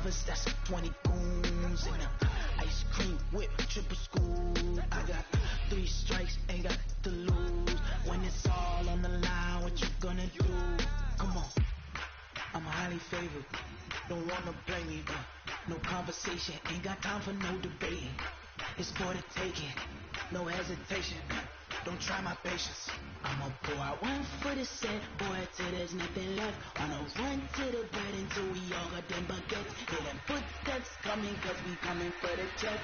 choppers, that's 20 goons. And a ice cream whip, triple scoop. I got 3 strikes, ain't got to lose. When it's all on the line, what you gonna do? Come on, I'm highly favored. Don't wanna blame me, but no conversation, ain't got time for no debating. It's for the taking, no hesitation. Don't try my patience. I'ma pour out 1 for the set, boy, till there's nothing left. Wanna run to the bread until we all got them baguettes. Hear them footsteps coming, cause we coming for the check.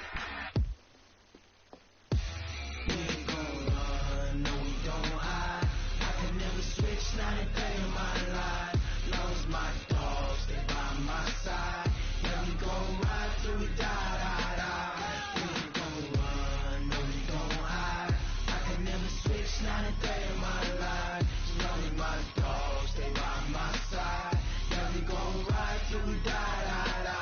We ain't gon' run, no we don't hide. I can never switch, not a day in my life. Lost my dogs, stay by my side. Yeah, we gon' ride till we die, die, die. We ain't gon' run, no we don't hide. I can never switch, not a day in my life. Lonely my dogs, stay by my side. Yeah, we gon' ride till we die, die, die.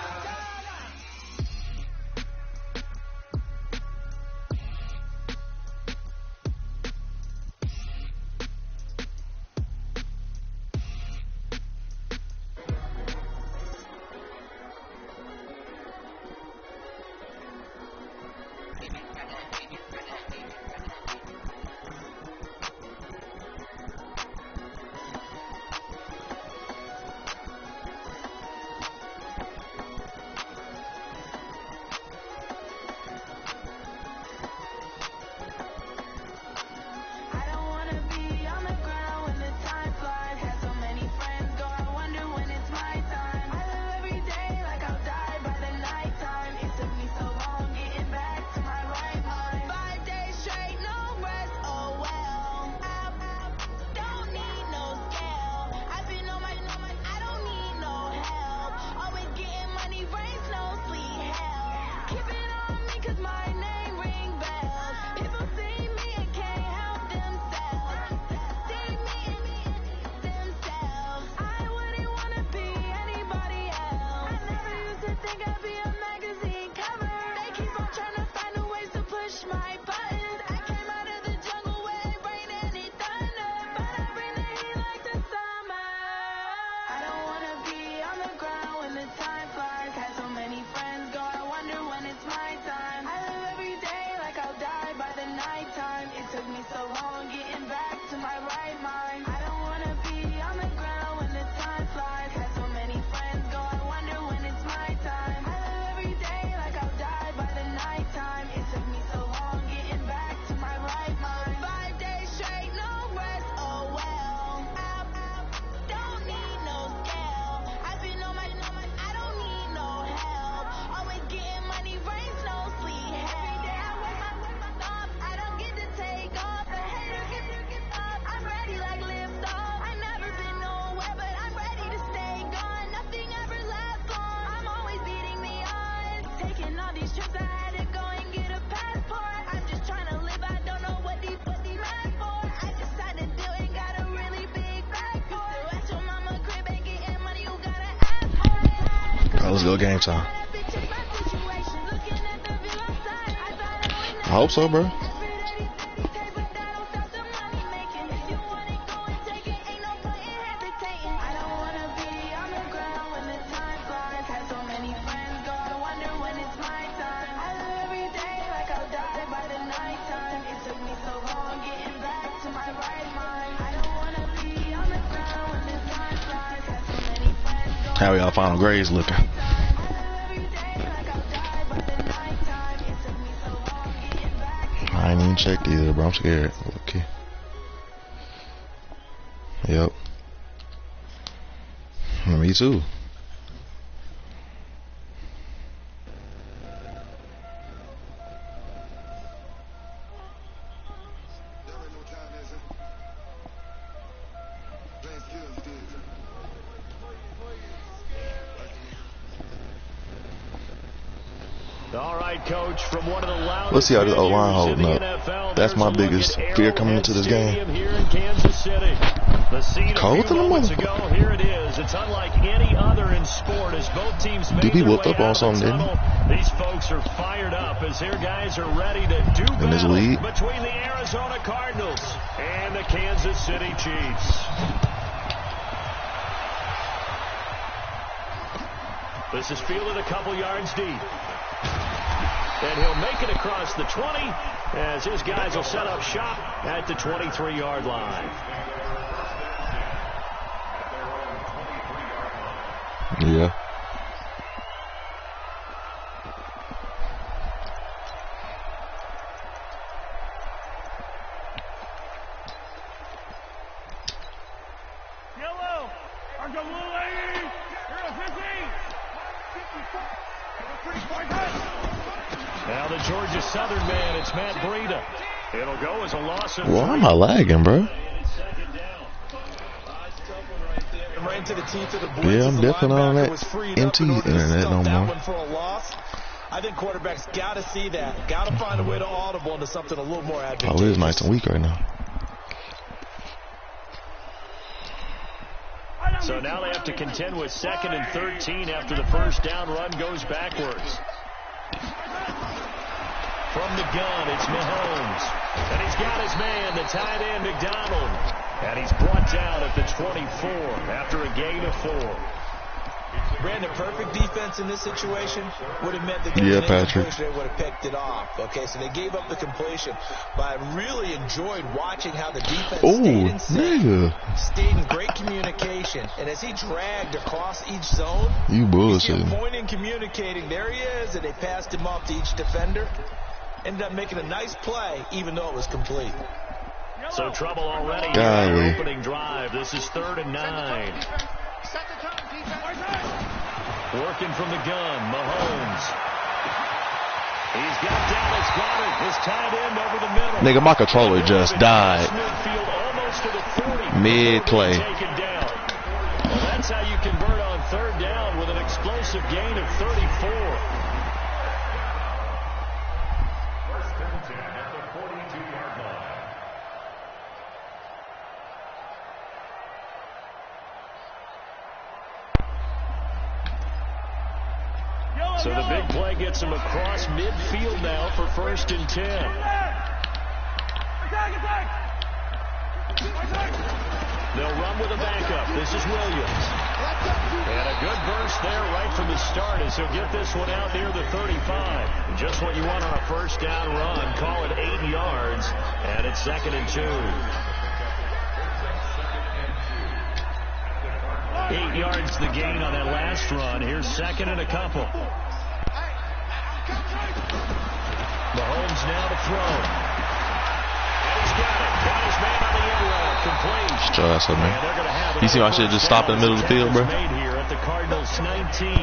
Let's go game time. I hope so, bro. How are y'all final grades looking? I ain't even checked either, bro. I'm scared. Okay. Yep. Me too. Let's see how this O-line holding up. That's my biggest fear coming into this game. Cold in the motherfucker. Here it is. It's unlike any other in sport as both teams make DB whooped up on something, didn't he? These folks are fired up as their guys are ready to do in this league between the Arizona Cardinals and the Kansas City Chiefs. This is fielded a couple yards deep. And he'll make it across the 20 as his guys will set up shop at the 23-yard line. Yeah. Now the Georgia Southern man, it's Matt Breida. It'll go as a loss of Why am I lagging, bro? Yeah, I'm definitely on that MT internet no more. I think quarterbacks got to see that. Got to find a way to audible into something a little more advantageous. Oh, it is nice and weak right now. So now they have to contend with 2nd and 13 after the first down run goes backwards. From the gun, it's Mahomes. And he's got his man, the tight end, McDonald. And he's brought down at the 24 after a gain of 4. Brandon, perfect defense in this situation would have meant that they would have picked it off. Okay, so they gave up the completion. But I really enjoyed watching how the defense stayed in great communication. And as he dragged across each zone, you bullshit. Pointing, communicating, there he is, and they passed him off to each defender. Ended up making a nice play, even though it was complete. So trouble already in the opening drive. This is 3rd and 9. Working from the gun, Mahomes. He's got Dallas Goedert, his tight end over the middle. Nigga, my controller just died mid-play. Well, that's how you convert on 3rd down with an explosive gain of 34. So the big play gets him across midfield now for 1st and 10. They'll run with a backup. This is Williams. And a good burst there right from the start as he'll get this one out near the 35. Just what you want on a 1st down run. Call it 8 yards. And it's 2nd and 2. 8 yards the gain on that last run. Here's 2nd and a couple. Mahomes now to throw. And he's got it. Got his man on the end route. Complete. You see, I should just stop in the middle of the field, bro. Made here at the Cardinals 19.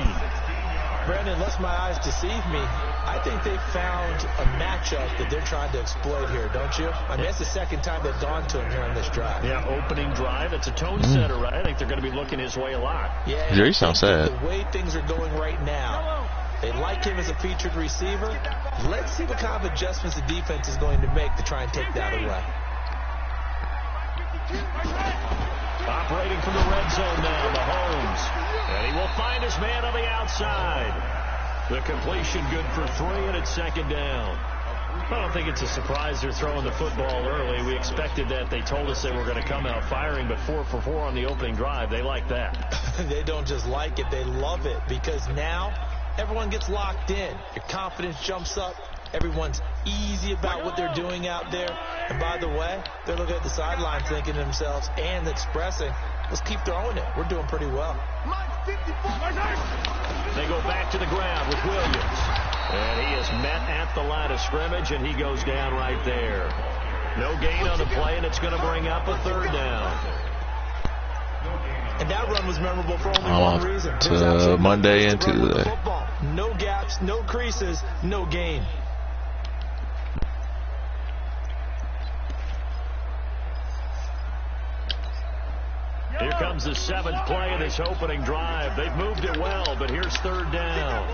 Brandon, unless my eyes deceive me, I think they found a matchup that they're trying to exploit here, don't you? I mean, that's the 2nd time they've gone to him here on this drive. Yeah, opening drive. It's a tone setter, right? I think they're going to be looking his way a lot. Yeah, Jerry sounds sad. The way things are going right now, they like him as a featured receiver. Let's see what kind of adjustments the defense is going to make to try and take that away. Operating from the red zone now, Mahomes. And he will find his man on the outside. The completion good for 3, and it's 2nd down. I don't think it's a surprise they're throwing the football early. We expected that. They told us they were going to come out firing, but 4 for 4 on the opening drive. They like that. They don't just like it. They love it because now everyone gets locked in. Your confidence jumps up. Everyone's easy about what they're doing out there. And by the way, they're looking at the sideline thinking to themselves and expressing, let's keep throwing it. We're doing pretty well. They go back to the ground with Williams. And he is met at the line of scrimmage, and he goes down right there. No gain on the play, and it's going to bring up a 3rd down. And that run was memorable for only one reason. To Monday and Tuesday. No gaps, no creases, no gain. Here comes the 7th play of this opening drive. They've moved it well, but here's 3rd down.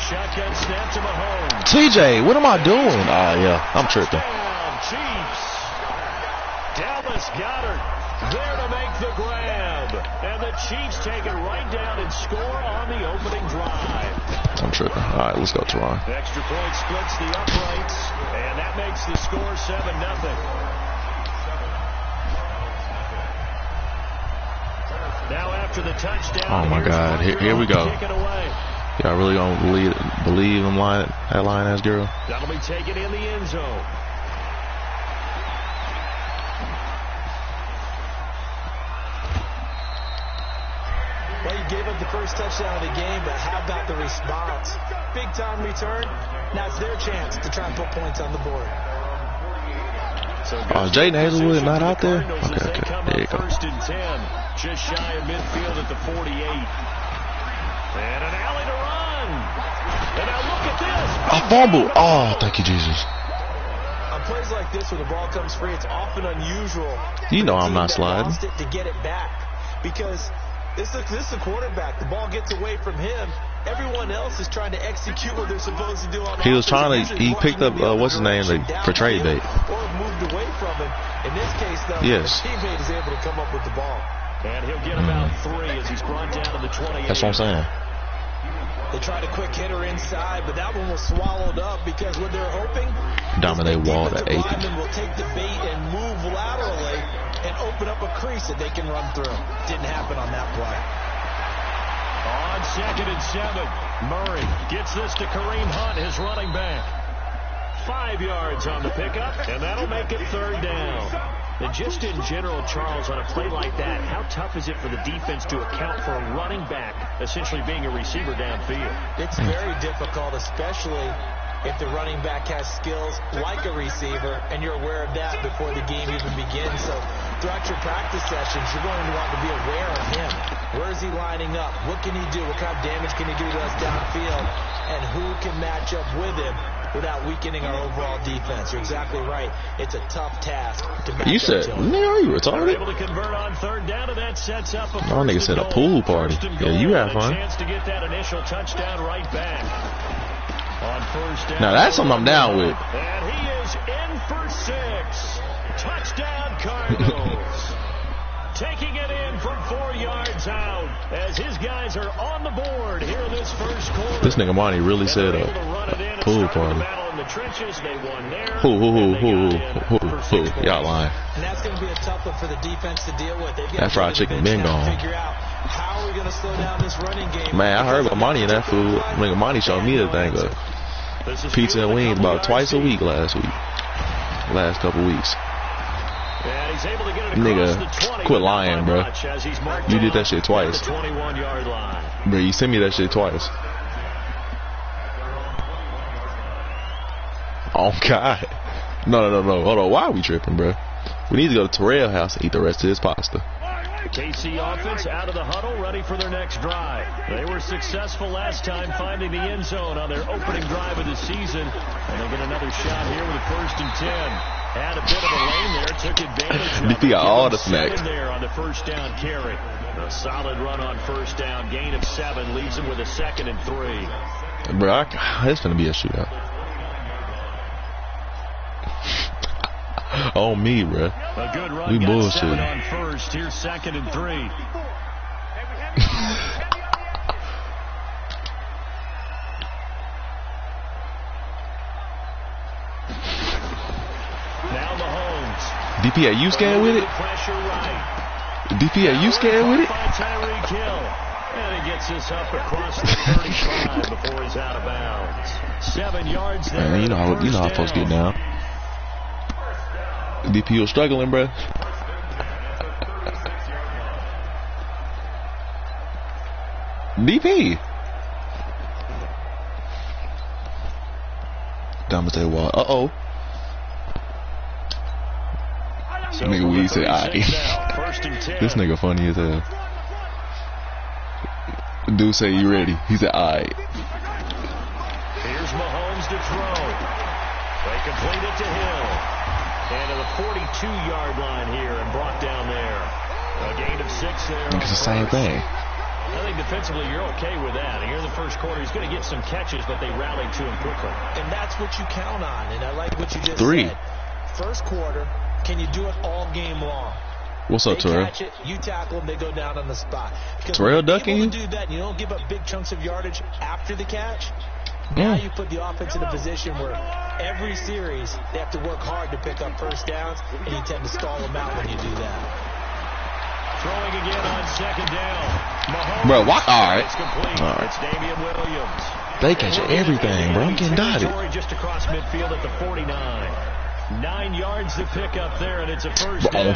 Shotgun snap to Mahomes. TJ, what am I doing? Yeah, I'm tripping. Chiefs. Dallas Goedert there to make the grab. And the Chiefs take it right down and score on the opening drive. I'm tripping. All right, let's go, Teron. Extra point splits the uprights, and that makes the score 7-0. after the touchdown. Oh my God! Here we go. Y'all really gonna believe him that line-ass girl? That'll be taken in the end zone. Well, you gave up the first touchdown of the game, but how about the response? Big-time return. Now it's their chance to try and put points on the board. Jaden Hazelwood not out there? Okay. There you go. First and 10, just shy of midfield at the 48. And an alley to run. And now look at this. A fumble. Oh, thank you, Jesus. On plays like this, when the ball comes free, it's often unusual. You know I'm not sliding. To get it back, because this is a quarterback. The ball gets away from him. Everyone else is trying to execute what they're supposed to do on offense. He was trying to. He picked up what's his name for trade bait. Or moved away from him. In this case, though, yes. His teammate is able to come up with the ball. And he'll get about 3 as he's brought down to the 28. That's what I'm saying. They tried a quick hitter inside, but that one was swallowed up because what they're hoping dominate wall at 8. Lineman will take the bait and move laterally and open up a crease that they can run through. Didn't happen on that play. On 2nd and 7, Murray gets this to Kareem Hunt, his running back. 5 yards on the pickup, and that'll make it 3rd down. And just in general, Charles, on a play like that, how tough is it for the defense to account for a running back essentially being a receiver downfield? It's very difficult, especially if the running back has skills like a receiver, and you're aware of that before the game even begins. So throughout your practice sessions, you're going to want to be aware of him. Where is he lining up? What can he do? What kind of damage can he do to us downfield? And who can match up with him without weakening our overall defense? You're exactly right. It's a tough task to match you up said, to him. are you retarded? Able to convert on 3rd down, and that sets up a my nigga said a pool party. Yeah, you have fun. Chance to get that initial touchdown right back. On 1st down. Now that's something I'm down with. And he is in for 6. Touchdown Cardinals. Taking it in from 4 yards out as his guys are on the board here in this first quarter. This nigga Monty really said a pool party. Who? Y'all lying. And that's going to be a tough one for the defense to deal with. That fried chicken been gone. Figure out how are we going to slow down this running game. Man, I heard about Monty and that food. Nigga Monty showed me the thing of pizza and wings about twice a week last couple weeks. Nigga, quit lying, bro. You did that shit twice. Bro, you sent me that shit twice. Oh, God. No. Hold on. Why are we tripping, bro? We need to go to Terrell's house and eat the rest of his pasta. KC offense out of the huddle, ready for their next drive. They were successful last time finding the end zone on their opening drive of the season. And they'll get another shot here with a 1st and 10. Had a bit of a lane there, took advantage of it. He got all the snacks. There on the 1st down carry. A solid run on 1st down, gain of 7, leaves him with a 2nd and 3. Bro, it's going to be a shootout. On me, bro. A good run. We bullshit. On 1st, here's 2nd and 3. Now Mahomes. DP, are you scared with it? DP, are you scared with it? And he gets this up across the 35 before he's out of bounds. 7 yards there. Man, you know how folks get down. DP was struggling, bro. DP. Dominate wall. Uh-oh. So nigga, we say aight. This nigga funny as hell. Dude say you ready. He said aight. Here's Mahomes to throw. They complete it to Hill. And to the 42-yard line here and brought down there. A gain of 6 there. It's the same thing. I think defensively you're okay with that. And here in the first quarter, he's going to get some catches, but they rallied to him quickly. And that's what you count on. And I like what you just 3. said. First quarter, can you do it all game long? What's up, Terrell? Catch it, you tackle them, they go down on the spot. Because Terrell ducking you? Do that, and you don't give up big chunks of yardage after the catch. Now you put the offense in a position where every series they have to work hard to pick up 1st downs, and you tend to stall them out when you do that. Throwing again on second down. Mahomes. Bro, what? All right. It's complete. All right. It's Damian Williams. They catch everything, bro. I'm getting dotted. Just across midfield at the 49. 9 yards to pick up there, and it's a first down.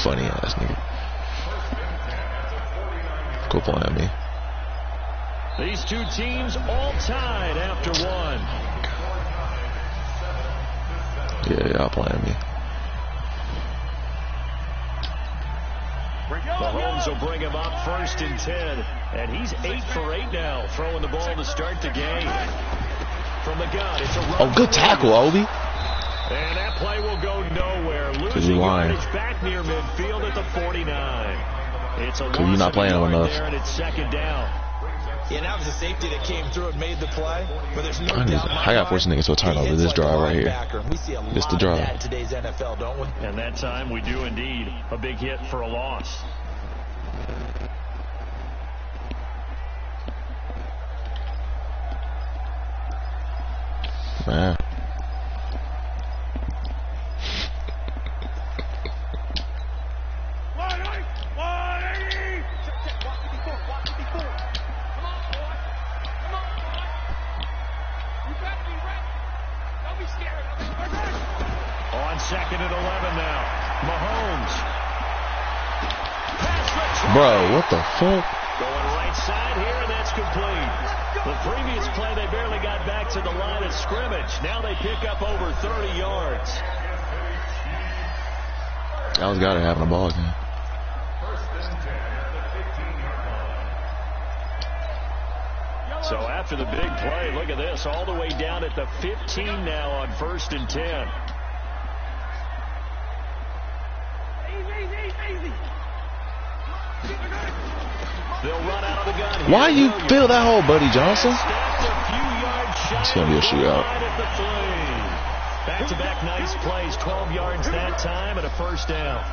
Funny ass nigga. Go point at me. These two teams all tied after one. Yeah, y'all playing me. Mahomes will bring him up 1st and 10. And he's 8 for 8 now, throwing the ball to start the game. From the gun, it's a run. Oh, good tackle, Obi. And that play will go nowhere. Losing yardage back near midfield at the 49. It's a loss you're not playing him enough. There, and it's 2nd down. Yeah, that was a safety that came through and made the play. But there's no doubt. I got forced niggas to a turnover. This drive right here. We see a It's the lot drive. of that in today's NFL, don't we? And that time we do indeed. A big hit for a loss. Man. On 2nd and 11 now. Mahomes. Bro, what the fuck? Going right side here, and that's complete. The previous play, they barely got back to the line of scrimmage. Now they pick up over 30 yards. That was got to having a ball game. So after the big play, look at this, all the way down at the 15 now on 1st and 10. They'll run out of the gun here. Why you fill that hole, Buddy Johnson? It's going to be a shootout. Back-to-back nice plays, 12 yards that time and a 1st down.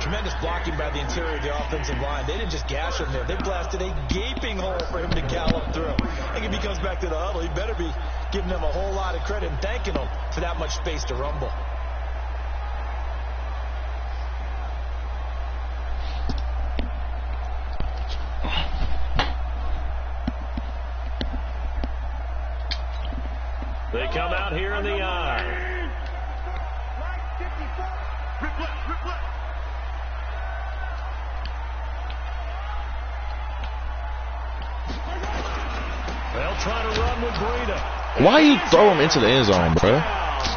Tremendous blocking by the interior of the offensive line. They didn't just gash him there. They blasted a gaping hole for him to gallop through. I think if he comes back to the huddle, he better be giving them a whole lot of credit and thanking them for that much space to rumble. They come out here in the eye. They'll try to run with Breida. Why you throw him into the end zone, bro?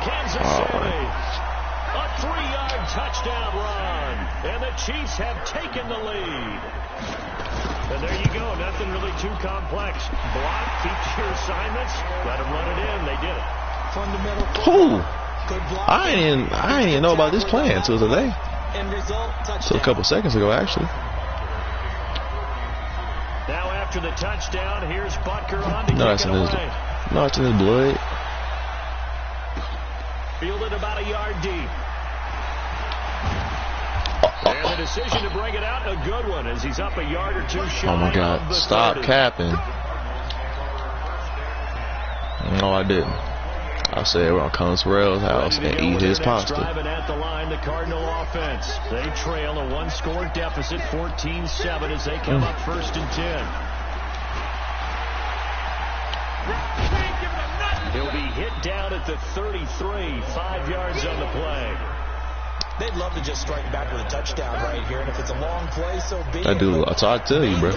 Kansas City. A 3-yard touchdown run. And the Chiefs have taken the lead. And there you go. Nothing really too complex. Block, keep your assignments. Let them run it in. They did it. Fundamental. Who? I didn't even know about this plan until today. End result, touchdown. So a couple seconds ago, actually. Now after the touchdown, here's Butker on to No, kick it's it in his, away. no, it's in his blood. Fielded about a yard deep. And the decision to bring it out, a good one, as he's up a yard or two short. Oh my God! Stop 30. capping. No, I didn't. I said we're gonna come to Terrell's house and eat his pasta. Driving at the line, the Cardinal offense. They trail a 1-score deficit, 14-7, as they come up 1st and 10. He'll be hit down at the 33, 5 yards on the play. They'd love to just strike back with a touchdown right here, and if it's a long play, so be it. I do. That's all I tell you, bro.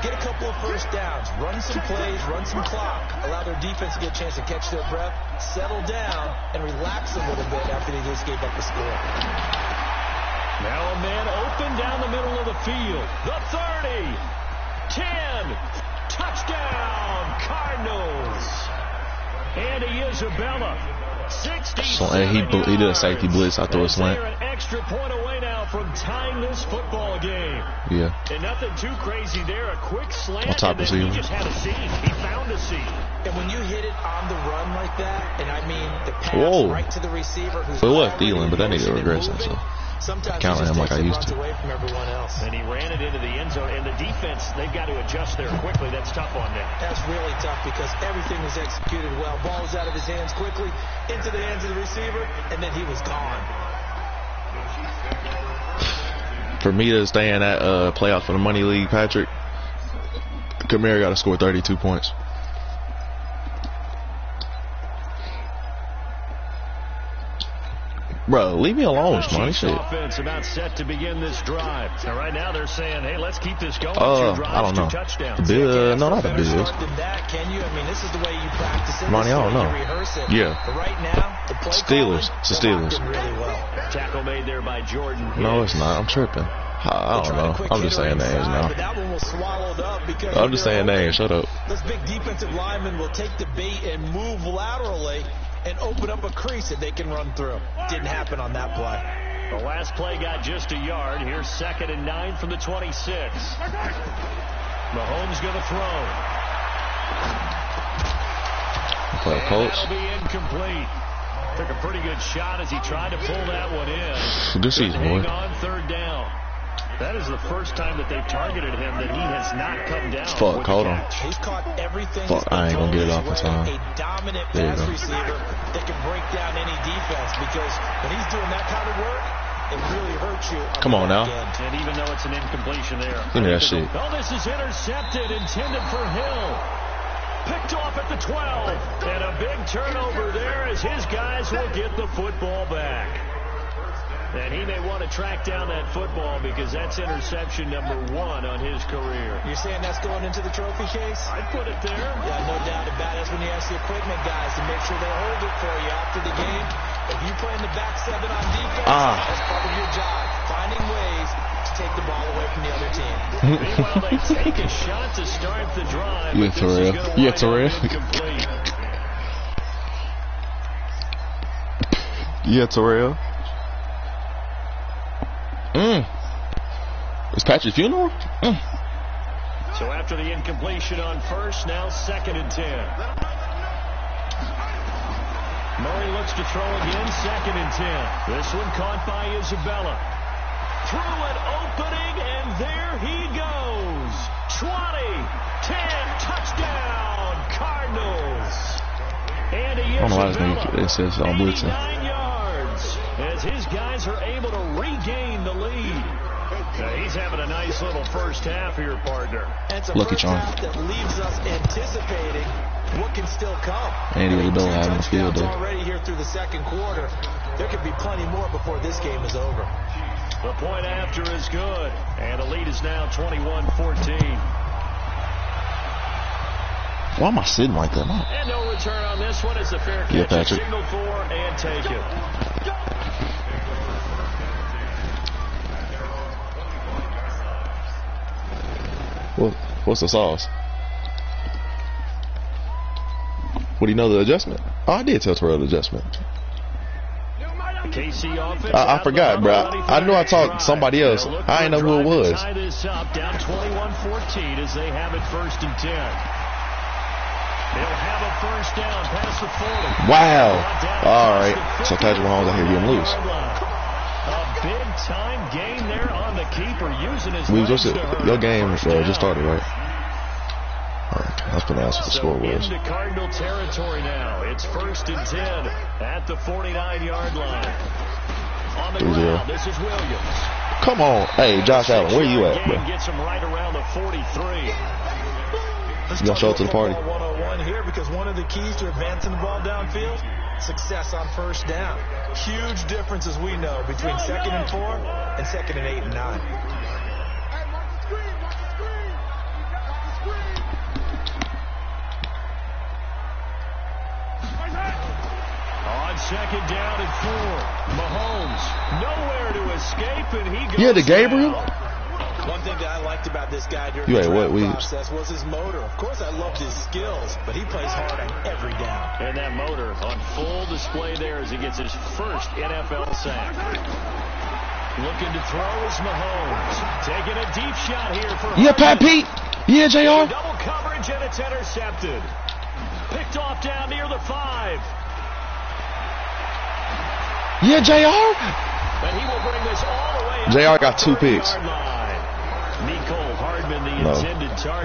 Get a couple of 1st downs, run some plays, run some clock, allow their defense to get a chance to catch their breath, settle down, and relax a little bit after they just gave up the score. Now a man open down the middle of the field. The 30, 10, touchdown, Cardinals. Andy Isabella, 60. And he did a safety blitz after a slant. They're an extra point away now from tying this football game. Yeah. And nothing too crazy there. A quick slant. On top and of then seam. he just had a seam. He found a seam. And when you hit it on the run like that, and I mean the pass Whoa. right to the receiver who's But it was already Thielen, but that nigga in motion and regressing, moving, so sometimes counting he just him like I takes used the to. runs away from everyone else. And he ran it into the end zone. And the defense, they've got to adjust there quickly. That's tough on them. That's really tough because everything was executed well. Ball was out of his hands quickly, into the hands of the receiver, and then he was gone. For me to stay in that playoff for the money league, Patrick, Kamara got to score 32 points. Bro, leave me alone, Shmoney. Shit. Offense about set to begin this drive. So right now they're saying, hey, let's keep this going. I don't know. No, not the Bills. Can you? I mean, this is the way you practice it. Money, I don't know. Yeah. But right now, the play Steelers. It's the Steelers. Really well. Tackle made there by Jordan. No, it's not. I'm tripping. I don't know. I'm just saying names now. I'm just saying names. Shut up. This big defensive lineman will take the bait and move laterally and open up a crease that they can run through. Didn't happen on that play. The last play got just a yard. Here's 2nd and 9 from the 26. Mahomes going to throw. That'll be incomplete. Took a pretty good shot as he tried to pull that one in. Good season, boy. On 3rd down. That is the first time that they've targeted him that he has not come down. Fuck, hold on. He's caught everything. Fuck, I ain't gonna get it off the time. A dominant pass receiver that can break down any defense, because when he's doing that kind of work, it really hurts you. Come on now. And even though it's an incompletion there. Give me that shit. Oh, this is intercepted, intended for Hill. Picked off at the 12. And a big turnover there as his guys will get the football back. And he may want to track down that football because that's interception number 1 on his career. You're saying that's going into the trophy case? I'd put it there. Yeah, no doubt about it. That's when you ask the equipment guys to make sure they hold it for you after the game. If you play in the back 7 on defense, that's part of your job. Finding ways to take the ball away from the other team. Meanwhile, they take a shot to start the drive. Yeah, Terrell. Yeah, Terrell. Yeah, Terrell. Is Patrick's funeral? So after the incompletion on 1st, now 2nd and 10. Murray looks to throw again, 2nd and 10. This one caught by Isabella. Through an opening, and there he goes. 20, 10, touchdown, Cardinals. And I don't know why it says on blitzing. 89 yards as his guys are able to regain the lead. Now he's having a nice little first half here, partner. Lucky charm. That leaves us anticipating what can still come. Andy really don't have in the field though. Already here through the 2nd quarter. There could be plenty more before this game is over. The point after is good, and the lead is now 21-14. Why am I sitting like that? And no return on this one as the fair catch is signaled for and taken. Well, what's the sauce? Would he know the adjustment? Oh, I did tell Terrell the adjustment. I forgot, bro. I knew I talked to somebody else. I didn't know who it was. Tie this up, down 21-14 as they have it 1st and 10. They'll have a first down past the 40. Wow. All right. So Patrick Mahomes out here getting loose. A big-time gain there on the keeper using his legs to hurt. Your game just started, right? All right. I was going to ask what the score was. Into Cardinal territory now. It's 1st and 10 at the 49-yard line. On the ground, this is Williams. Come on. Hey, Josh Allen, where you at, bro? Gets him right around the 43. You gonna show it to the party? 101 here, because one of the keys to advancing the ball downfield, success on first down. Huge difference, as we know, between 2nd and 4 and 2nd and 8 and 9. On 2nd down and 4, Mahomes nowhere to escape, and he goes. Yeah, the Gabriel. One thing that I liked about this guy during the process was his motor. Of course, I loved his skills, but he plays hard on every down. And that motor on full display there as he gets his first NFL sack. Looking to throw is Mahomes. Taking a deep shot here for Pat Pete. Yeah, JR. Double coverage, and it's intercepted. Picked off down near the 5. Yeah, JR. And he will bring this all the way up. JR got 2 picks. No,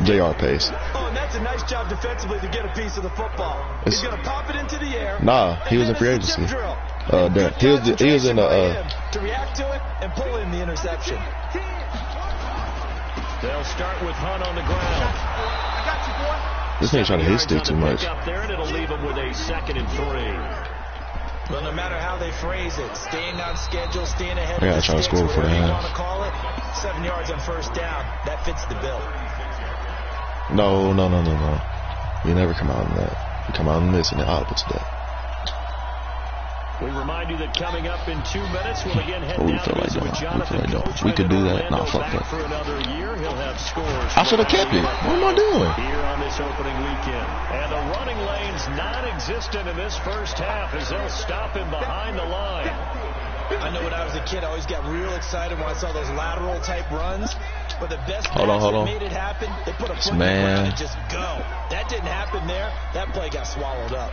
JR pace. Oh, and that's a nice job defensively to get a piece of the football. He's going to pop it into the air. Nah, he was in free agency. There. He was in the to react to it and pull in the interception. They'll start with Hunt on the ground. This nigga trying to hit stick too much. Up there, and it'll leave him with a 2nd and 3. Well, no matter how they phrase it, staying on schedule, staying ahead I of gotta the try to sticks, score for whatever you that. want to call it, 7 yards on first down. That fits the bill. No. You never come out in that. You come out in this and then audible to that. We remind you that coming up in 2 minutes, we'll again head What we down feel to like visit with doing? Jonathan We feel like Coachman we could in do that. Orlando. Nah, fuck Back that. for another year. He'll have scores. I should have kept it. What am I doing? Here on this opening weekend. And the running lane's non-existent in this first half as they'll stop him behind the line. I know when I was a kid, I always got real excited when I saw those lateral type runs. But the best Hold on. that made it happen, they put a foot in the ground and just go. That didn't happen there. That play got swallowed up.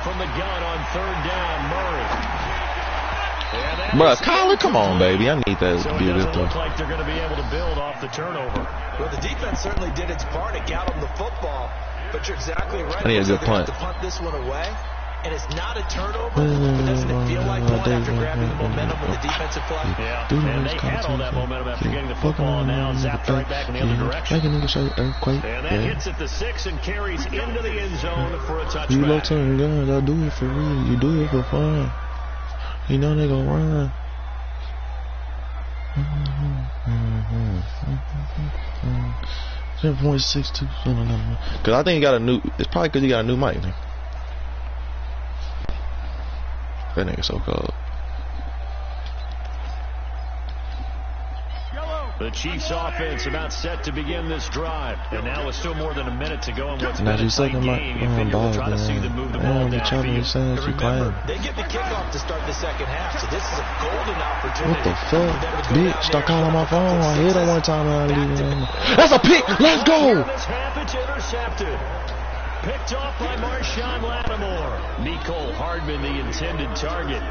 From the gun on 3rd down, Murray. Bruh, Kyler, come on, baby. I need that to be a good It doesn't look play. like they're going to be able to build off the turnover. Well, the defense certainly did its part to got them the football. But you're exactly right. I need a good punt. To punt this one away. And it's not a turnover, but doesn't it feel like one after grabbing the momentum with the defensive play? Yeah, and they had all that momentum after getting the football, and now zapped right back in the other direction. And that hits at the 6 and carries into the end zone for a touchback. You low turn guns, I do it for real. You do it for fun. You know they gonna run. 7.62. Cause I think he got a new. It's probably cause he got a new mic. That nigga so cold. The Chiefs offense about set to begin this drive. And now with still more than a minute to go in what's been a tight game, you figure we'll try to see them move the ball downfield. Remember, they get the kickoff to start the second half, so this is a golden opportunity. What the fuck? Bitch, start calling my phone. I hit him one time and I leave it. That's a pick. Let's go. This half, it's intercepted. Picked off by Marshawn Lattimore. Mecole Hardman, the intended target.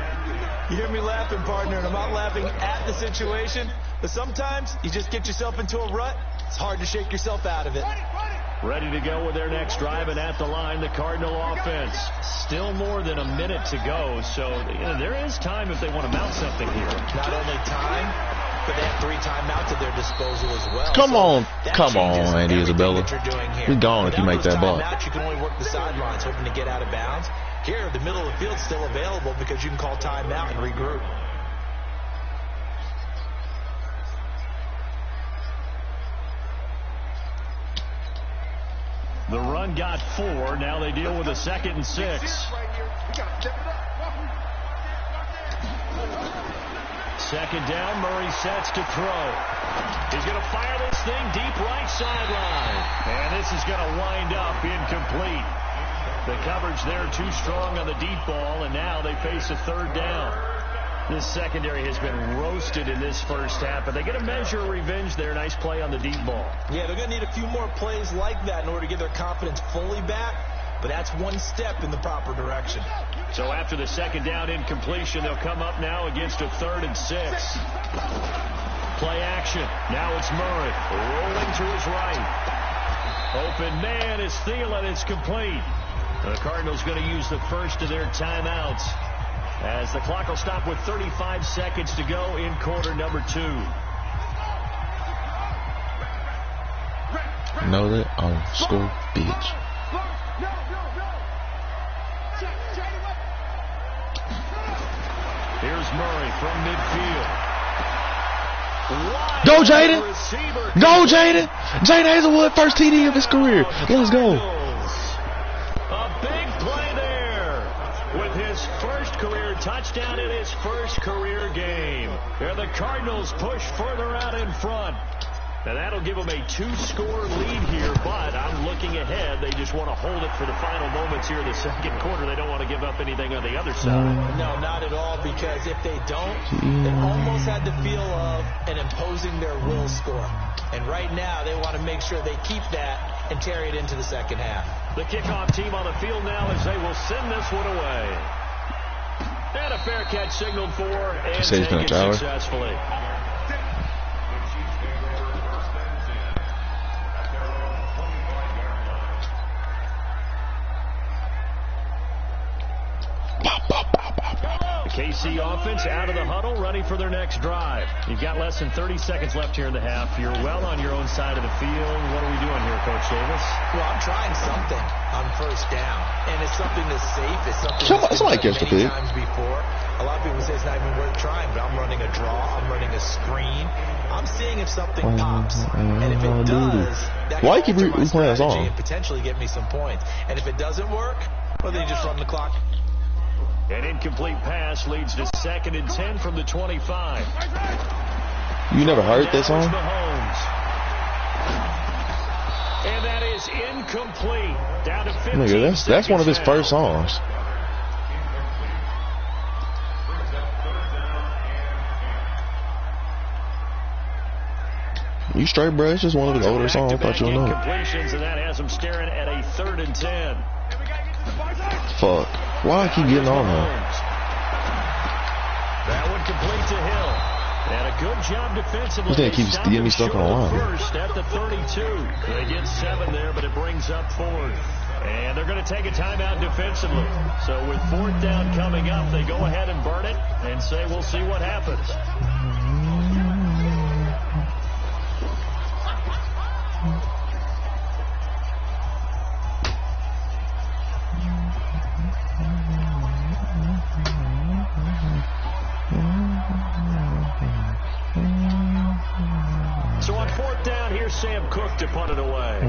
You hear me laughing, partner, and I'm not laughing at the situation, but sometimes you just get yourself into a rut. It's hard to shake yourself out of it. Ready to go with their next drive, and at the line, the Cardinal offense. Still more than a minute to go, so there is time if they want to mount something here. Not only time, but they have 3 timeouts at their disposal as well. Come on, Andy Isabella. We gone if you make that ball. You can only work the sidelines, hoping to get out of bounds. Here, the middle of the field's still available because you can call timeout and regroup. The run got 4. Now they deal with a 2nd and 6. Second down, Murray sets to throw. He's going to fire this thing deep right sideline. And this is going to wind up incomplete. The coverage there too strong on the deep ball, and now they face a 3rd down. This secondary has been roasted in this first half, but they get a measure of revenge there. Nice play on the deep ball. Yeah, they're going to need a few more plays like that in order to get their confidence fully back, but that's one step in the proper direction. So after the 2nd down incompletion, they'll come up now against a 3rd and 6. Play action. Now it's Murray rolling to his right. Open man is Thielen. It's complete. The Cardinals going to use the first of their timeouts as the clock will stop with 35 seconds to go in quarter number 2. Know that on school, bitch. Here's Murray from midfield. Go, Jaden. Go, Jaden. Jaden Hazelwood, first TD of his career. Let's go. Touchdown in his first career game. Here the Cardinals push further out in front. And that'll give them a 2-score lead here, but I'm looking ahead. They just want to hold it for the final moments here in the second quarter. They don't want to give up anything on the other side. No, not at all, because if they don't, they almost had the feel of an imposing their will score. And right now, they want to make sure they keep that and carry it into the second half. The kickoff team on the field now as they will send this one away. And a fair catch signaled for and taken successfully. The KC offense out of the huddle, ready for their next drive. You've got less than 30 seconds left here in the half. You're well on your own side of the field. What are we doing here, Coach Davis? Well, I'm trying something on first down, and it's something that's safe. It's something that's somebody been catch the done many pig. times before. A lot of people say it's not even worth trying, but I'm running a draw. I'm running a screen. I'm seeing if something pops, and if it does, that Why can keep alter my playing that song? strategy and potentially get me some points. And if it doesn't work, well, then you just run the clock. An incomplete pass leads to 2nd and 10 from the 25. You never heard that song? Mahomes. And that is incomplete. Down to 15 Nigga, that's one of his now. first songs. You straight, bro? It's just one of his older songs. I thought you would know. Incompletions, and that has him staring at a 3rd and 10. Fuck. Why I keep getting on her? That one complete to Hill. And a good job defensively. This thing keeps getting me stuck on the line. First at the 32. They get 7 there, but it brings up 4th. And they're going to take a timeout defensively. So with 4th down coming up, they go ahead and burn it and say, we'll see what happens. So on 4th down, here's Sam Cook to punt it away.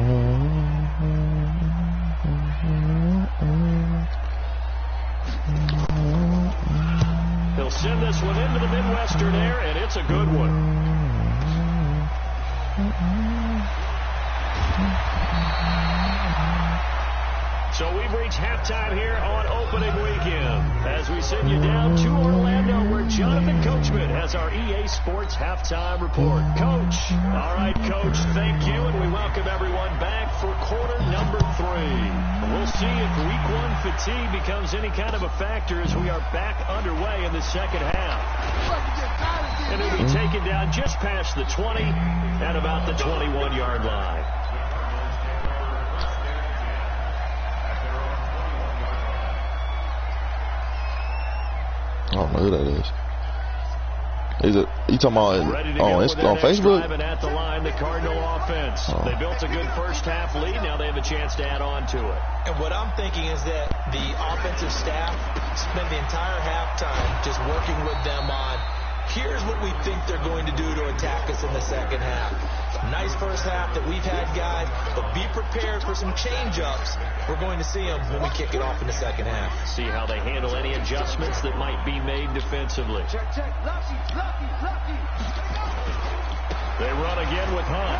He'll send this one into the Midwestern air, and it's a good one. So we've reached halftime here on opening weekend as we send you down to Orlando where Jonathan Coachman has our EA Sports halftime report. Coach. All right, Coach, thank you, and we welcome everyone back for quarter number 3. We'll see if week 1 fatigue becomes any kind of a factor as we are back underway in the second half. And it'll be taken down just past the 20 at about the 21-yard line. I don't know who that is. Is it? You talking about on Facebook? At the line, the Cardinal offense. Oh. They built a good first half lead. Now they have a chance to add on to it. And what I'm thinking is that the offensive staff spent the entire halftime just working with them on, here's what we think they're going to do to attack us in the second half. Nice first half that we've had, guys, but be prepared for some change-ups. We're going to see them when we kick it off in the second half. See how they handle any adjustments that might be made defensively. They run again with Hunt.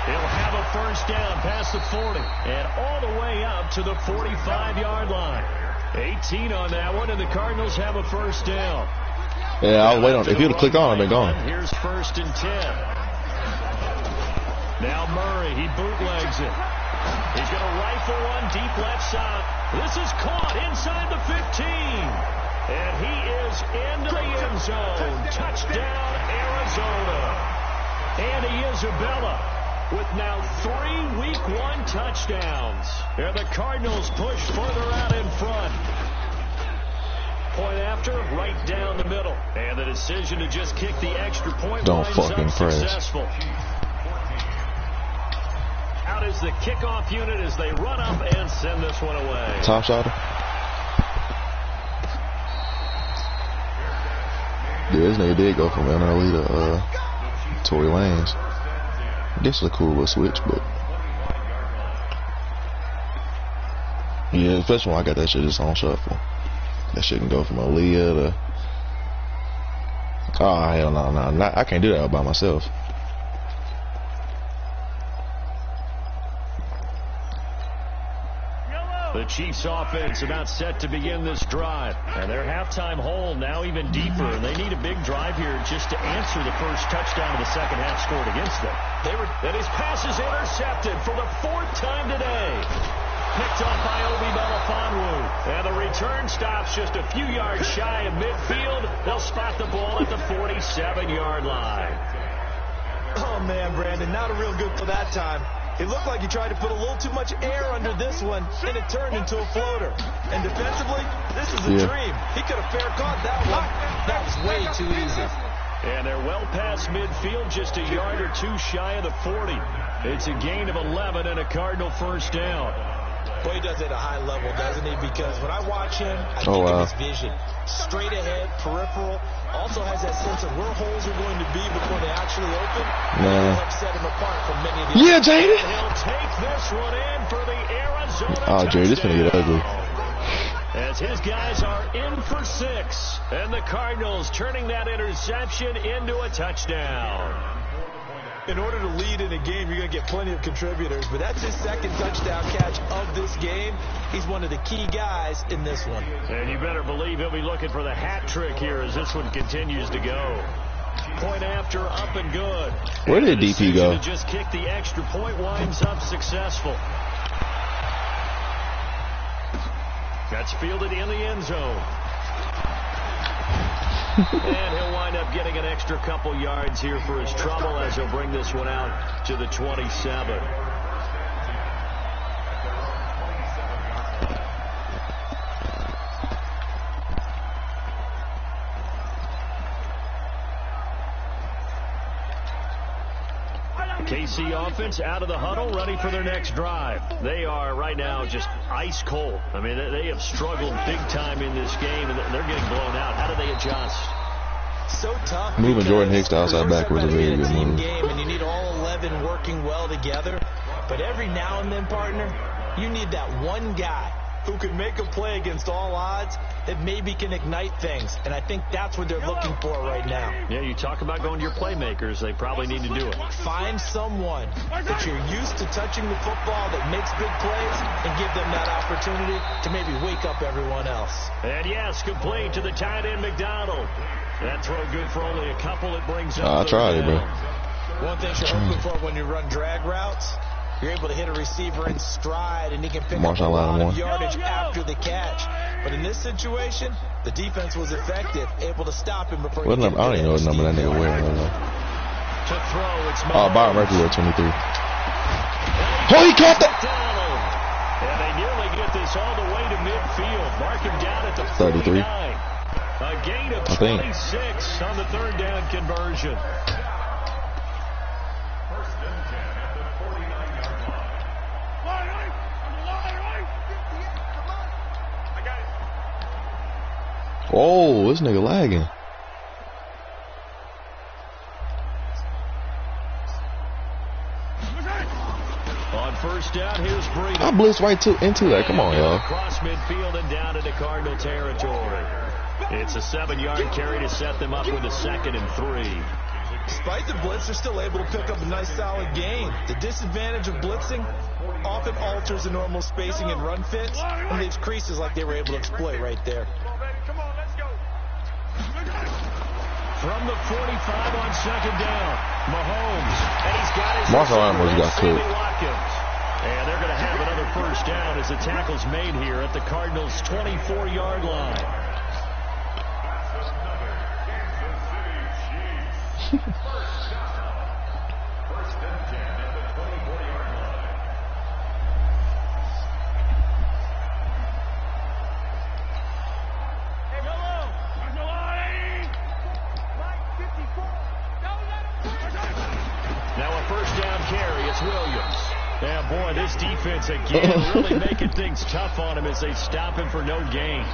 He'll have a first down past the 40 and all the way up to the 45-yard line. 18 on that one, and the Cardinals have a first down. Yeah, I was waiting on. If he would have clicked on, I'd been gone. Here's 1st and 10. Now Murray, he bootlegs it. He's going to rifle one deep left side. This is caught inside the 15. And he is into the end zone. Touchdown, Arizona. Andy Isabella with now 3 Week 1 touchdowns. And the Cardinals push further out in front. Point after, right down the middle. And the decision to just kick the extra point Don't winds fucking up press. successful. Out is the kickoff unit as they run up and send this one away. Top shotter. Yeah, this nigga did go from NLE to Tory Lanez. I guess it's a cool little switch, but yeah, especially when I got that shit just on shuffle. That shit can go from Aaliyah to oh hell no, I can't do that all by myself. The Chiefs offense about set to begin this drive. And their halftime hole now even deeper. And they need a big drive here just to answer the first touchdown of the second half scored against them. And his pass is intercepted for the 4th time today. Picked up by Obi Melifonwu. And the return stops just a few yards shy of midfield. They'll spot the ball at the 47-yard line. Oh, man, Brandon, not a real good for that time. It looked like he tried to put a little too much air under this one, and it turned into a floater. And defensively, this is a dream. He could have fair caught that one. That was way too easy. And they're well past midfield, just a yard or two shy of the 40. It's a gain of 11 and a Cardinal first down. Boy, he does it at a high level, doesn't he? Because when I watch him, I think of his vision. Straight ahead, peripheral. Also has that sense of where holes are going to be before they actually open. That'll help set him apart from many of the Jaden. He'll take this one in for the Arizona Jaden, this gonna get ugly. As his guys are in for 6. And the Cardinals turning that interception into a touchdown. In order to lead in a game, you're going to get plenty of contributors, but that's his second touchdown catch of this game. He's one of the key guys in this one. And you better believe he'll be looking for the hat trick here as this one continues to go. Point after, up and good. Where did DP go? To just kick the extra point winds up successful. That's fielded in the end zone. And he'll wind up getting an extra couple yards here for his trouble as he'll bring this one out to the 27. KC offense out of the huddle, ready for their next drive. They are right now just ice cold. I mean, they have struggled big time in this game, and they're getting blown out. How do they adjust? So tough. Moving Jordan Hicks to outside back was a very good move. And you need all 11 working well together. But every now and then, partner, you need that one guy who can make a play against all odds that maybe can ignite things. And I think that's what they're looking for right now. Yeah, you talk about going to your playmakers. They probably need to do it. Find someone that you're used to touching the football that makes big plays and give them that opportunity to maybe wake up everyone else. And yes, complete to the tight end McDonald. That throw good for only a couple. It brings up. I tried it, bro. One thing you're hoping for when you run drag routes, you're able to hit a receiver in stride, and he can pick up a lot of yardage after the catch. But in this situation, the defense was effective, able to stop him before. What number? I don't even know what number that nigga wearing. To throw, it's Byron Murphy with 23. Oh, he caught that. And they nearly get this all the way to midfield. Mark him down at the 33. 49. A gain of 26 on the third down conversion. Oh, this nigga lagging. On first down, here's Breeden. I blitzed right into that. Come on, y'all. Across midfield and down into Cardinal territory. It's a 7-yard carry to set them up with a 2nd and 3. Despite the blitz, they're still able to pick up a nice solid gain. The disadvantage of blitzing often alters the normal spacing and run fits and leaves creases like they were able to exploit right there. From the 45 on 2nd down, Mahomes, and he's got his Marshall Allen's got cooked. And they're going to have another first down as the tackle's made here at the Cardinals' 24-yard line. Now a first down carry, it's Williams. Yeah, boy, this defense again really making things tough on him as they stop him for no gain.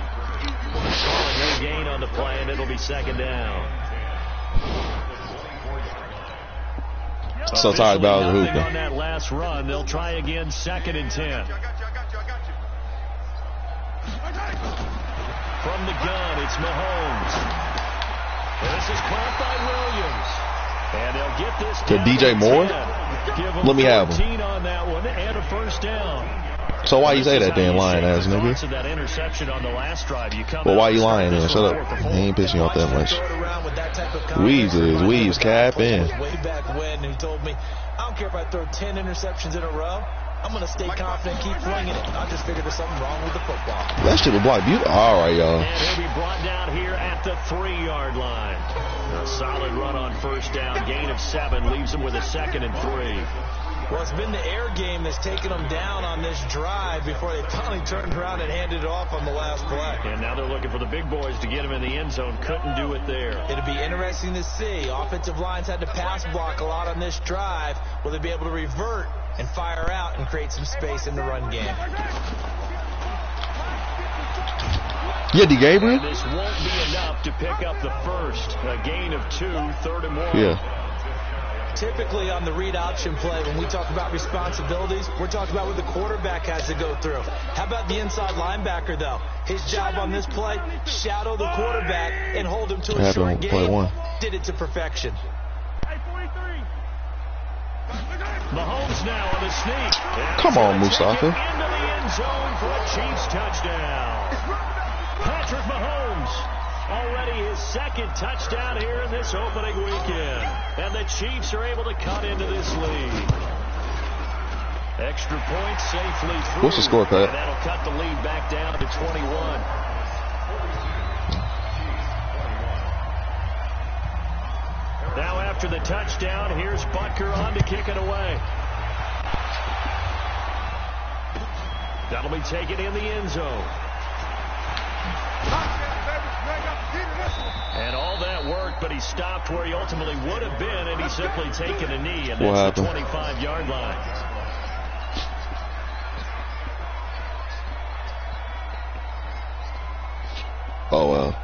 Calling no gain on the play, and it'll be 2nd down. So tired about the hooping. On that last run, they'll try again 2nd and 10. From the gun, it's Mahomes. And this is caught by Williams. And they'll get this to DJ Moore. Let me have him. On that one and a first down. So why you say that then, lying ass nigga? That interception on the last drive. Well, why you lying then? Shut up. He ain't pissing you off that much. Weaves cap in. Way back when he told me, I don't care if I throw 10 interceptions in a row. I'm going to stay confident, keep flinging it. I just figured there's something wrong with the football. That shit was blocked. All right, y'all. And he'll be brought down here at the 3-yard line. A solid run on first down. Gain of 7 leaves him with a 2nd and 3. Well, it's been the air game that's taken them down on this drive before they finally turned around and handed it off on the last play. And now they're looking for the big boys to get them in the end zone. Couldn't do it there. It'll be interesting to see. Offensive lines had to pass block a lot on this drive. Will they be able to revert and fire out and create some space in the run game? Yeah, D. Gabriel. And this won't be enough to pick up the first. A gain of 2, 3rd and 1. Yeah. Typically on the read option play, when we talk about responsibilities, we're talking about what the quarterback has to go through. How about the inside linebacker, though? His job on this play, shadow the quarterback and hold him to a short game. Did it to perfection. Mahomes now on the sneak. Come on, Mustafa. Into the end zone for a Chiefs touchdown. Patrick Mahomes, already his 2nd touchdown here in this opening weekend. And the Chiefs are able to cut into this lead. Extra point safely through. What's the score, Pat? And that'll cut the lead back down to 21. Now after the touchdown, here's Butker on to kick it away. That'll be taken in the end zone. And all that work, but he stopped where he ultimately would have been, and he's simply taken a knee, and that's the 25-yard line. Oh, well.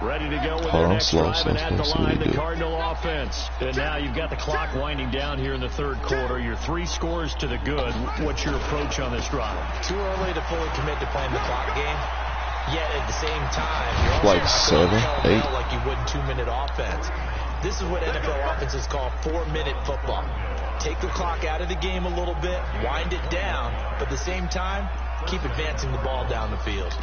Ready to go with their next drive, and at the line, the Cardinal offense. And now you've got the clock winding down here in the 3rd quarter. You're 3 scores to the good. What's your approach on this drive? Too early to fully commit to playing the clock game. Yet at the same time, you're like 7, 8. Like you would in 2-minute offense. This is what NFL offenses call 4-minute football. Take the clock out of the game a little bit, wind it down, but at the same time, keep advancing the ball down the field.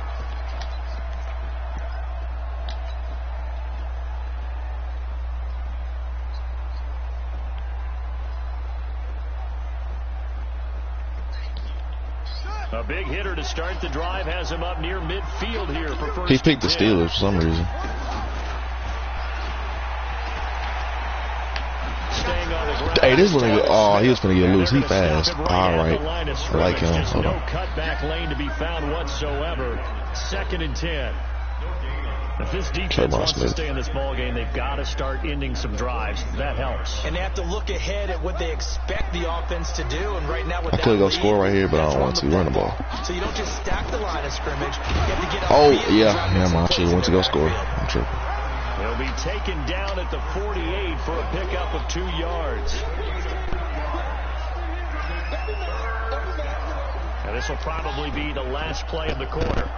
A big hitter to start the drive has him up near midfield here for first. He picked the Steelers for some reason. Hey, this one, oh, he was going to get loose. He fast. All right. I like him. No cutback lane to be found whatsoever. 2nd and 10. If this defense wants to stay in this ball game, they've got to start ending some drives. That helps. And they have to look ahead at what they expect the offense to do. And right now, with that I could go score right here, but I don't want to run the ball. So you don't just stack the line of scrimmage. You have to get oh, yeah. I should have went to go score. I'm tripping. They'll be taken down at the 48 for a pickup of 2 yards. And this will probably be the last play of the quarter.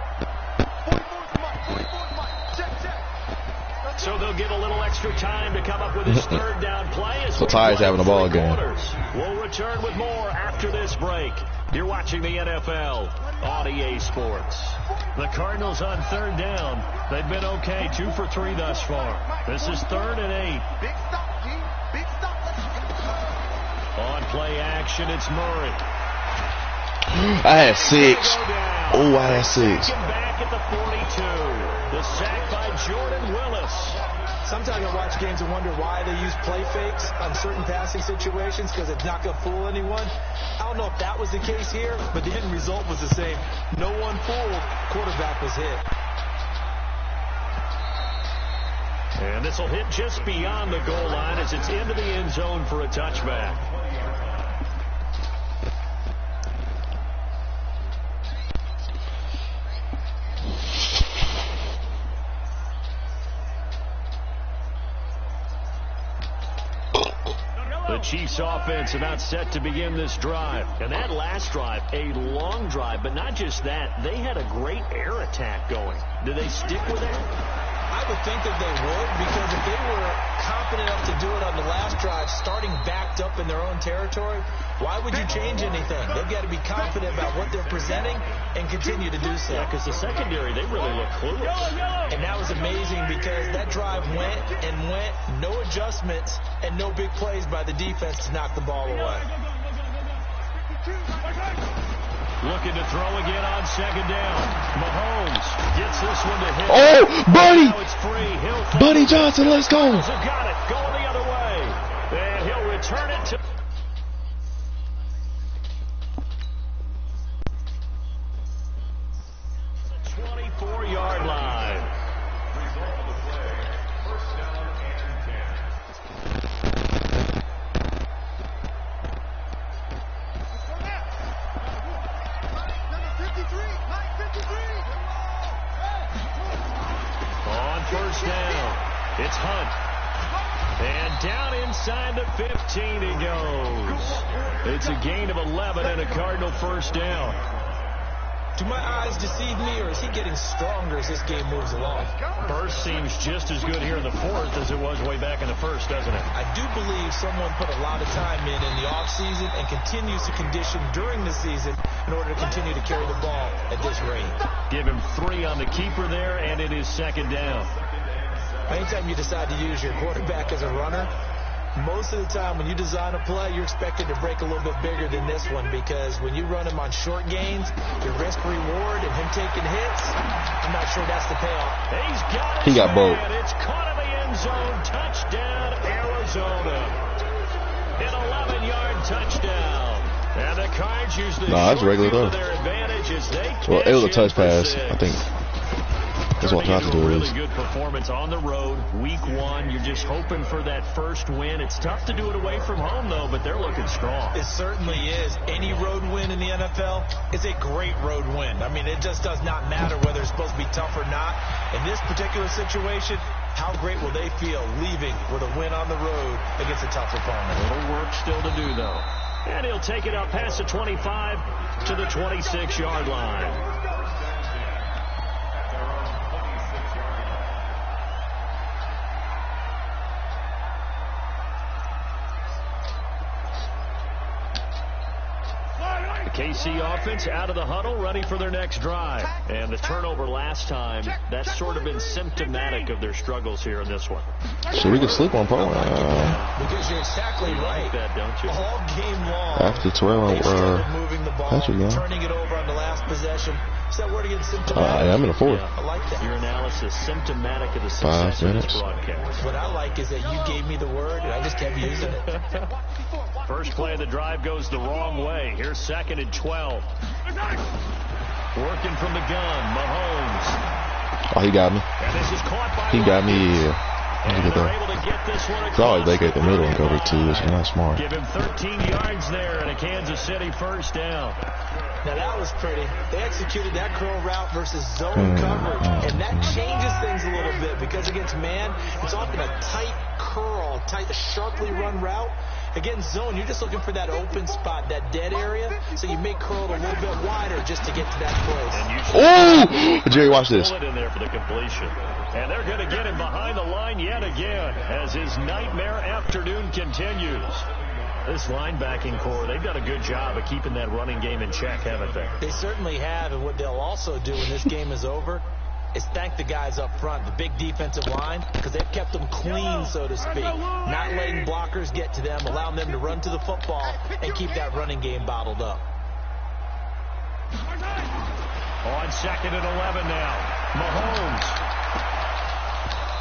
So they'll get a little extra time to come up with his 3rd down play. So Ty's having a ball game. We'll return with more after this break. You're watching the NFL on EA Sports. The Cardinals on 3rd down. They've been okay, 2 for 3 thus far. This is 3rd and 8. On play action, it's Murray. I had 6. Oh, I had 6. Back at the 42. The sack by Jordan Willis. Sometimes I watch games and wonder why they use play fakes on certain passing situations, because it's not going to fool anyone. I don't know if that was the case here, but the end result was the same. No one fooled. Quarterback was hit. And this will hit just beyond the goal line as it's into the end zone for a touchback. The Chiefs offense about set to begin this drive. And that last drive, a long drive, but not just that, they had a great air attack going. Do they stick with that? I would think that they would, because if they were confident enough to do it on the last drive, starting backed up in their own territory, why would you change anything? They've got to be confident about what they're presenting and continue to do so. Yeah, because the secondary, they really look clueless. And that was amazing, because that drive went and went, no adjustments, and no big plays by the defense to knock the ball away. Looking to throw again on 2nd down. Mahomes gets this one to hit. Oh, Buddy! Now it's free. Buddy Johnson, let's go. Got it. Going the other way. And he'll return it to... 4-yard line. On first down, it's Hunt. And down inside the 15 he goes. It's a gain of 11 and a Cardinal first down. Do my eyes deceive me, or is he getting stronger as this game moves along? Burst seems just as good here in the fourth as it was way back in the first, doesn't it? I do believe someone put a lot of time in the offseason and continues to condition during the season in order to continue to carry the ball at this rate. Give him 3 on the keeper there, and it is second down. Anytime you decide to use your quarterback as a runner, most of the time when you design a play, you're expected to break a little bit bigger than this one, because when you run him on short gains, your risk reward and him taking hits, I'm not sure that's the payoff. He got both. It's caught in the end zone. Touchdown, Arizona. An 11-yard touchdown. And the Cards use the that's regular though. Their advantage as they well, it was a touch pass, I think. That's what I have to do. Really good performance on the road, week 1. You're just hoping for that first win. It's tough to do it away from home, though, but they're looking strong. It certainly is. Any road win in the NFL is a great road win. I mean, it just does not matter whether it's supposed to be tough or not. In this particular situation, how great will they feel leaving with a win on the road against a tough opponent? A little work still to do, though. And he'll take it up past the 25 to the 26-yard line. KC offense out of the huddle, ready for their next drive. And the turnover last time, that's sort of been symptomatic of their struggles here in this one. So we can sleep on Paul. Because you're exactly right. Like that, don't you? All game long, after Terrell, they started moving the ball, Patrick, turning it over on the last possession. Is that word again, symptomatic? I'm in the fourth. Yeah. I like that. Your analysis, symptomatic of the success of this broadcast. What I like is that you gave me the word, and I just kept using it. First play of the drive goes the wrong way. Here's 2nd and 12. Working from the gun, Mahomes. Oh, he got me. And this is caught by He got me, yeah. And they're able to get this one across. It's always vacate the middle and cover 2. It's not smart. Give him 13 yards there and a Kansas City first down. Now that was pretty. They executed that curl route versus zone coverage, and that changes things a little bit, because against man, it's often a tight curl, sharply run route. Against zone, you're just looking for that open spot, that dead area, so you may curl it a little bit wider just to get to that place. Oh! Jerry, watch this. Pull it in there for the completion. And they're going to get him behind the line yet again as his nightmare afternoon continues. This linebacking core, they've done a good job of keeping that running game in check, haven't they? They certainly have, and what they'll also do when this game is over is thank the guys up front, the big defensive line, because they've kept them clean, so to speak. Not letting blockers get to them, allowing them to run to the football and keep that running game bottled up. On 2nd and 11 now, Mahomes.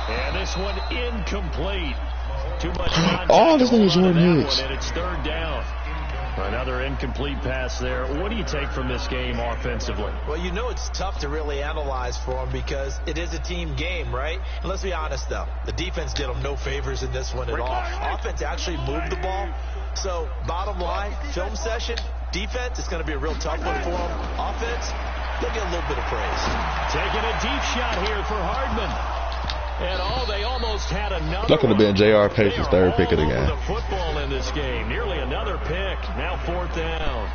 And this one incomplete. Too much contact. Oh, this thing is Jordan Hicks. And it's 3rd down. Another incomplete pass there. What do you take from this game offensively? Well, you know it's tough to really analyze for them because it is a team game, right? And let's be honest, though. The defense did them no favors in this one at all. Offense actually moved the ball. So, bottom line, film session, defense, it's going to be a real tough one for them. Offense, they'll get a little bit of praise. Taking a deep shot here for Hardman. And they almost had another. That could have been J.R. Pace's 3rd pick of the game. The football in this game, nearly another pick. Now 4th down.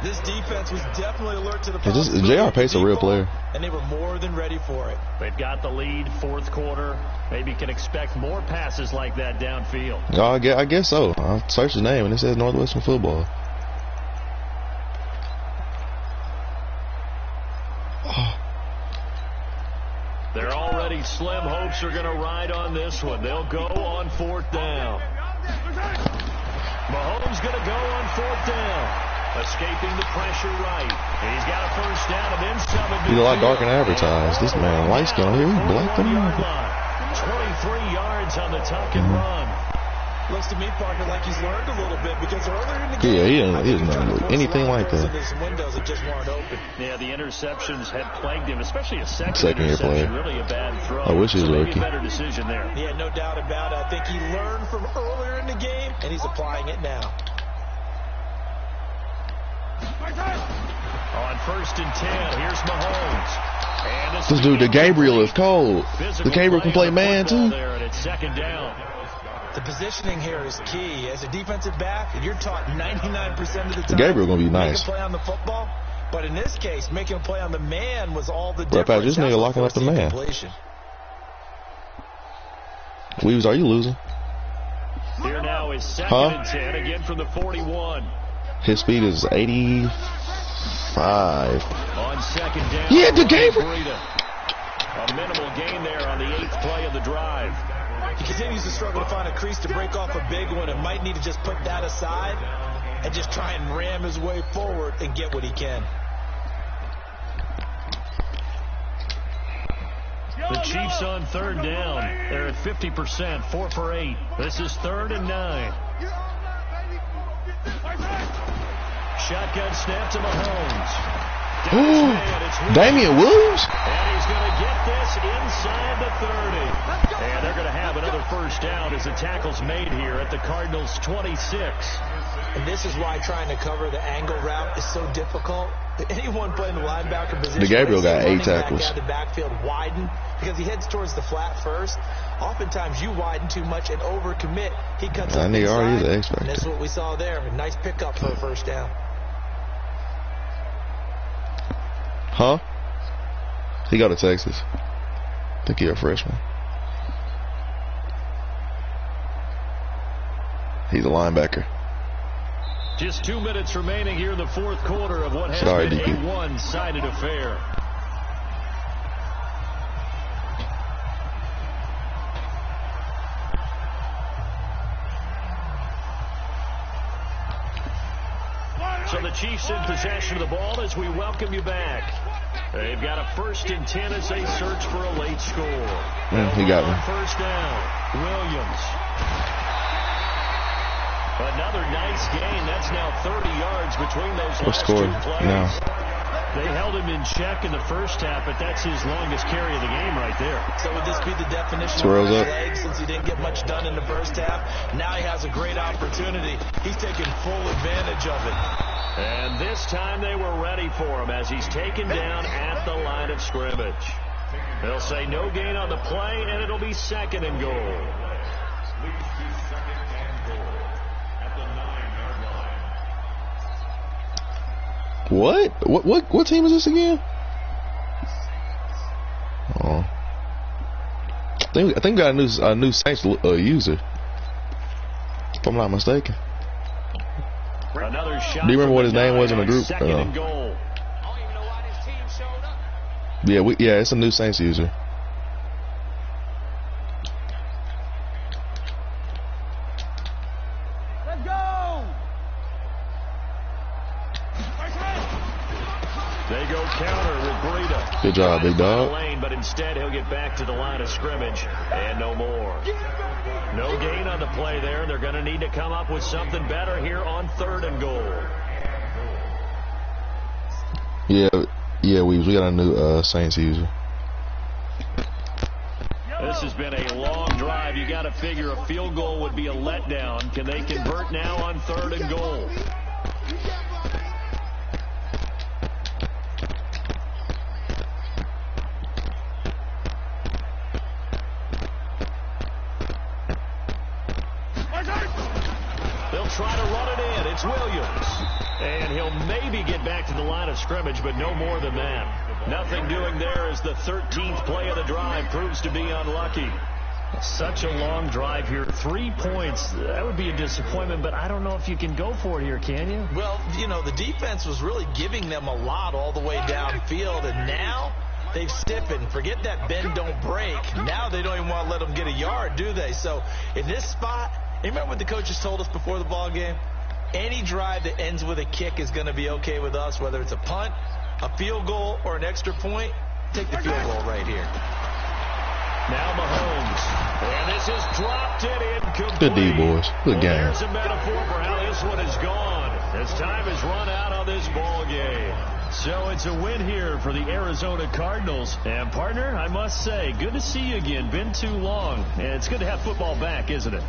This defense was definitely alert to the possibility. J.R. Pace a real player, and they were more than ready for it. They've got the lead, 4th quarter. Maybe can expect more passes like that downfield. Oh, I guess so. I searched his name and it says Northwestern football. Oh. They're already slim hopes are going to ride on this one. They'll go on 4th down. Mahomes going to go on 4th down. Escaping the pressure right. He's got a first down and then some. He's a lot darker than advertised. This man, light skin on here, he's black than 23 yards on the tuck and run. Looks to me, Parker, like he's learned a little bit because earlier in the game, he doesn't know anything like that. There's some windows that just weren't open. Yeah, the interceptions had plagued him, especially a second year player. interception. Really a bad throw. I wish he was so rookie. Maybe a better decision there. Yeah, no doubt about it. I think he learned from earlier in the game, and he's applying it now. On 1st and 10, here's Mahomes. And This dude, the Gabriel, is cold. The Gabriel can play man, too. There, and it's 2nd down. The positioning here is key. As a defensive back, you're taught 99% of the time. Gabriel gonna be nice. Make a play on the football, but in this case, making a play on the man was all the Bro, difference. this nigga locking up the man. Weaves, are you losing? Here now is 2nd and 10, again from the 41. His speed is 85. On 2nd down. Yeah, the Gabriel. A minimal gain there on the 8th play of the drive. He continues to struggle to find a crease to break off a big one and might need to just put that aside and just try and ram his way forward and get what he can. The Chiefs on 3rd down. They're at 50%, 4 for 8. This is 3rd and 9. Shotgun snap to Mahomes. Ooh, Damian Williams? And he's going to get this inside the 30. And they're going to have another 1st down as the tackle's made here at the Cardinals' 26. And this is why trying to cover the angle route is so difficult. Anyone playing the linebacker position, the Gabriel got 8 tackles. The backfield widen because he heads towards the flat first. Oftentimes you widen too much and overcommit. He cuts up inside. Already is an expert. And that's what we saw there. A nice pickup for a 1st down. Huh? He got to Texas. I think he's a freshman. He's a linebacker. Just 2 minutes remaining here in the 4th quarter of what has been a one-sided affair. So the Chiefs in possession of the ball as we welcome you back. They've got a 1st and 10 as they search for a late score. He got me. 1st down, Williams. Another nice gain. That's now 30 yards between those last 2 plays. No. They held him in check in the 1st half, but that's his longest carry of the game right there. So would this be the definition Swirls of up. leg since he didn't get much done in the 1st half? Now he has a great opportunity. He's taking full advantage of it. And this time they were ready for him as he's taken down at the line of scrimmage. They'll say no gain on the play, and it'll be 2nd and goal. What team is this again? Oh, I think we got a new Saints user, if I'm not mistaken. Another shot. Do you remember what his name was in the group? 2nd and goal. Yeah, it's a new Saints user. Let's go. They go counter with Breida. Good job, big dog. Lane, but instead he'll get back to the line of scrimmage and no more. No gain on the play there. They're going to need to come up with something better here on 3rd and goal. Yeah, we got a new Saints user. This has been a long drive. You got to figure a field goal would be a letdown. Can they convert now on 3rd and goal? They'll try to run it in. It's Williams. And he'll maybe get back to the line of scrimmage, but no more than that. Nothing doing there as the 13th play of the drive proves to be unlucky. Such a long drive here. 3 points. That would be a disappointment, but I don't know if you can go for it here, can you? Well, you know, the defense was really giving them a lot all the way downfield, and now they've stiffened. Forget that bend, don't break. Now they don't even want to let them get a yard, do they? So in this spot, you remember what the coaches told us before the ball game? Any drive that ends with a kick is going to be okay with us, whether it's a punt, a field goal, or an extra point. Take the field goal right here. Now Mahomes. And this is dropped it incomplete. Good D, boys. Good game. There's a metaphor for how this one is gone. As time has run out on this ball game. So it's a win here for the Arizona Cardinals. And, partner, I must say, good to see you again. Been too long. And it's good to have football back, isn't it?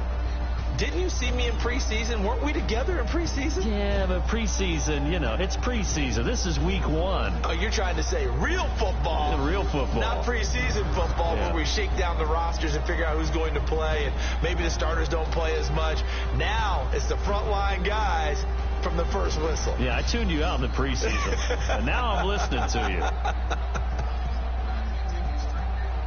Didn't you see me in preseason? Weren't we together in preseason? Yeah, but preseason, you know, it's preseason. This is week 1. Oh, you're trying to say real football. Yeah, real football. Not preseason football where we shake down the rosters and figure out who's going to play, and maybe the starters don't play as much. Now it's the frontline guys from the first whistle. Yeah, I tuned you out in the preseason, and now I'm listening to you.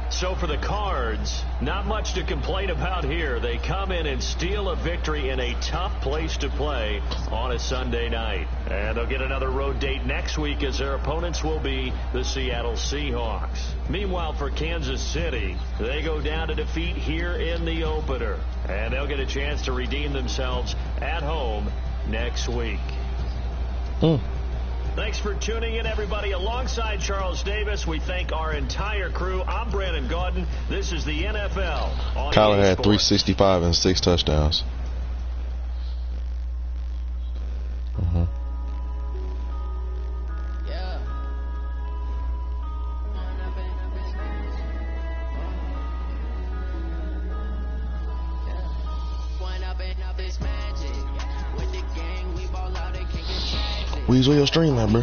So for the Cards, not much to complain about here. They come in and steal a victory in a tough place to play on a Sunday night. And they'll get another road date next week as their opponents will be the Seattle Seahawks. Meanwhile, for Kansas City, they go down to defeat here in the opener. And they'll get a chance to redeem themselves at home next week. Thanks for tuning in, everybody. Alongside Charles Davis, we thank our entire crew. I'm Brandon Gaudin. This is the NFL on Kyler had Sports. 365 and 6 touchdowns. Weasel your stream, man, bro.